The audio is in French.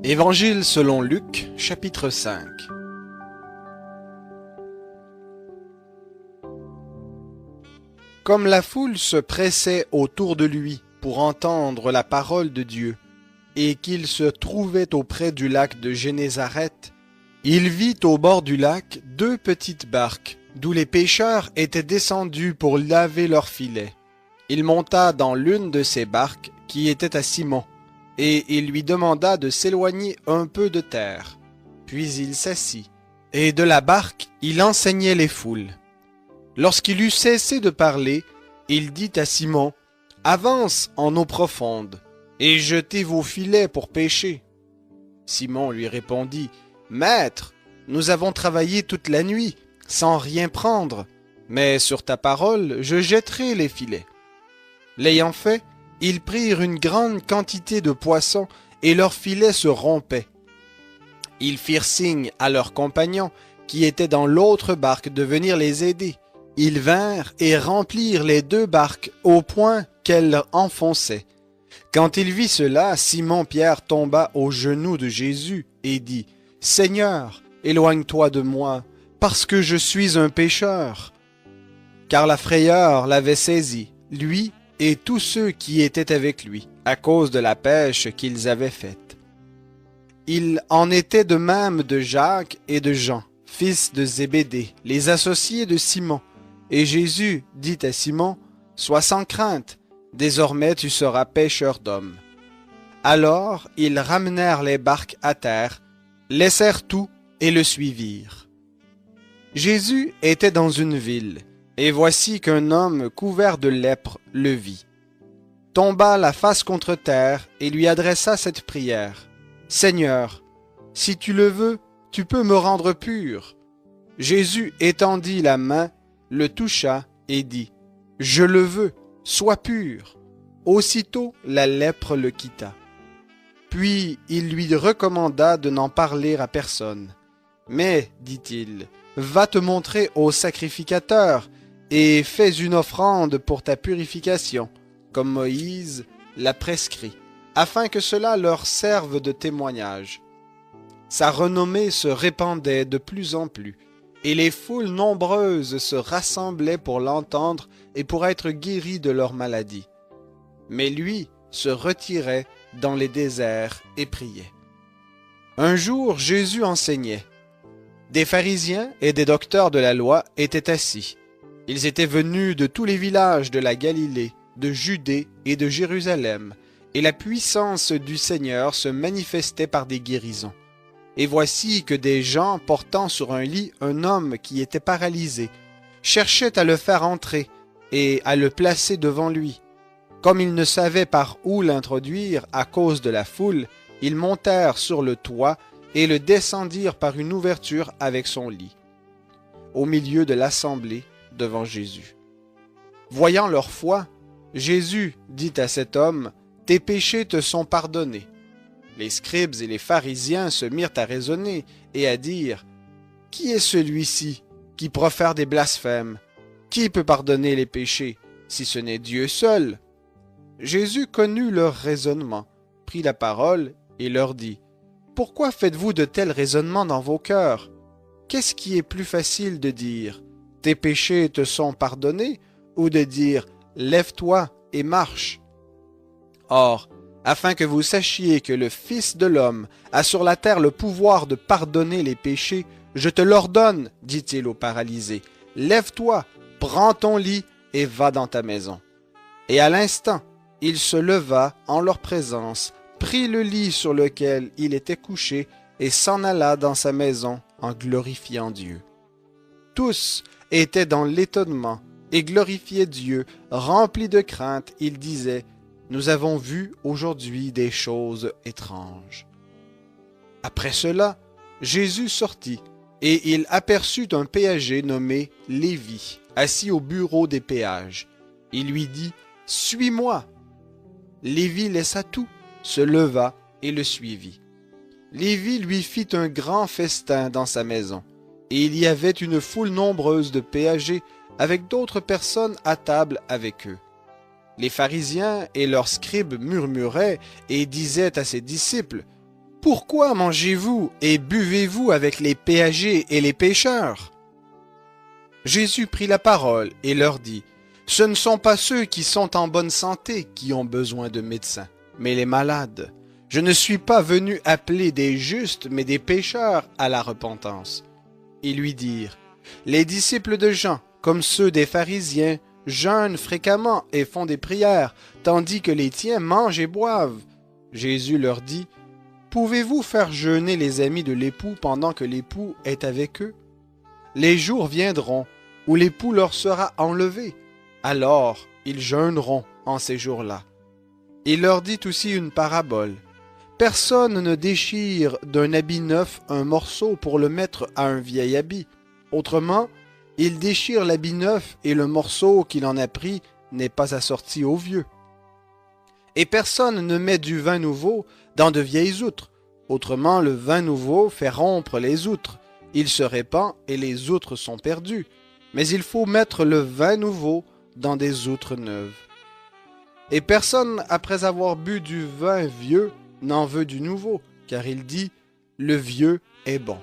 Évangile selon Luc, chapitre 5. Comme la foule se pressait autour de lui pour entendre la parole de Dieu, et qu'il se trouvait auprès du lac de Génézareth, il vit au bord du lac deux petites barques, d'où les pêcheurs étaient descendus pour laver leurs filets. Il monta dans l'une de ces barques, qui était à Simon, et il lui demanda de s'éloigner un peu de terre. Puis il s'assit, et de la barque il enseignait les foules. Lorsqu'il eut cessé de parler, il dit à Simon, « Avance en eau profonde, et jetez vos filets pour pêcher. » Simon lui répondit, « Maître, nous avons travaillé toute la nuit, sans rien prendre, mais sur ta parole, je jetterai les filets. » L'ayant fait, ils prirent une grande quantité de poissons, et leurs filets se rompaient. Ils firent signe à leurs compagnons, qui étaient dans l'autre barque, de venir les aider. Ils vinrent et remplirent les deux barques au point qu'elles enfonçaient. Quand il vit cela, Simon-Pierre tomba aux genoux de Jésus et dit, « Seigneur, éloigne-toi de moi, parce que je suis un pécheur. » Car la frayeur l'avait saisi, lui et tous ceux qui étaient avec lui, à cause de la pêche qu'ils avaient faite. Il en était de même de Jacques et de Jean, fils de Zébédée, les associés de Simon. Et Jésus dit à Simon, « Sois sans crainte, désormais tu seras pêcheur d'hommes. » Alors ils ramenèrent les barques à terre, laissèrent tout et le suivirent. Jésus était dans une ville, et voici qu'un homme couvert de lèpre le vit. Tomba la face contre terre et lui adressa cette prière, « Seigneur, si tu le veux, tu peux me rendre pur. » Jésus étendit la main, le toucha et dit, « Je le veux, sois pur. » Aussitôt la lèpre le quitta. Puis il lui recommanda de n'en parler à personne. « Mais, dit-il, va te montrer au sacrificateur et fais une offrande pour ta purification, comme Moïse l'a prescrit, afin que cela leur serve de témoignage. » Sa renommée se répandait de plus en plus, et les foules nombreuses se rassemblaient pour l'entendre et pour être guéris de leur maladie. Mais lui se retirait dans les déserts et priait. Un jour, Jésus enseignait. Des pharisiens et des docteurs de la loi étaient assis. Ils étaient venus de tous les villages de la Galilée, de Judée et de Jérusalem, et la puissance du Seigneur se manifestait par des guérisons. Et voici que des gens portant sur un lit un homme qui était paralysé cherchaient à le faire entrer et à le placer devant lui. Comme ils ne savaient par où l'introduire à cause de la foule, ils montèrent sur le toit et le descendirent par une ouverture avec son lit, au milieu de l'assemblée devant Jésus. Voyant leur foi, Jésus dit à cet homme, « Tes péchés te sont pardonnés. » Les scribes et les pharisiens se mirent à raisonner et à dire, « Qui est celui-ci qui profère des blasphèmes? Qui peut pardonner les péchés, si ce n'est Dieu seul ?» Jésus connut leur raisonnement, prit la parole et leur dit, « Pourquoi faites-vous de tels raisonnements dans vos cœurs? Qu'est-ce qui est plus facile de dire, « Tes péchés te sont pardonnés » ou de dire, « Lève-toi et marche » ? Or, afin que vous sachiez que le Fils de l'homme a sur la terre le pouvoir de pardonner les péchés, je te l'ordonne, dit-il au paralysé, « Lève-toi, prends ton lit et va dans ta maison. » Et à l'instant, il se leva en leur présence, prit le lit sur lequel il était couché et s'en alla dans sa maison en glorifiant Dieu. Tous étaient dans l'étonnement et glorifiaient Dieu, remplis de crainte, ils disaient, « Nous avons vu aujourd'hui des choses étranges. » Après cela, Jésus sortit, et il aperçut un péager nommé Lévi, assis au bureau des péages. Il lui dit, « Suis-moi. » Lévi laissa tout, se leva et le suivit. Lévi lui fit un grand festin dans sa maison, et il y avait une foule nombreuse de péagers avec d'autres personnes à table avec eux. Les pharisiens et leurs scribes murmuraient et disaient à ses disciples, Pourquoi mangez-vous et buvez-vous avec les péagers et les pécheurs? Jésus prit la parole et leur dit, ce ne sont pas ceux qui sont en bonne santé qui ont besoin de médecins, mais les malades. Je ne suis pas venu appeler des justes, mais des pécheurs à la repentance. Ils lui dirent, les disciples de Jean, comme ceux des pharisiens, jeûnent fréquemment et font des prières, tandis que les tiens mangent et boivent. Jésus leur dit, pouvez-vous faire jeûner les amis de l'époux pendant que l'époux est avec eux? Les jours viendront où l'époux leur sera enlevé. Alors ils jeûneront en ces jours-là. Il leur dit aussi une parabole. Personne ne déchire d'un habit neuf un morceau pour le mettre à un vieil habit. Autrement, il déchire l'habit neuf et le morceau qu'il en a pris n'est pas assorti au vieux. Et personne ne met du vin nouveau dans de vieilles outres. Autrement, le vin nouveau fait rompre les outres. Il se répand et les outres sont perdues. Mais il faut mettre le vin nouveau dans des outres neuves. Et personne, après avoir bu du vin vieux, n'en veut du nouveau, car il dit, le vieux est bon.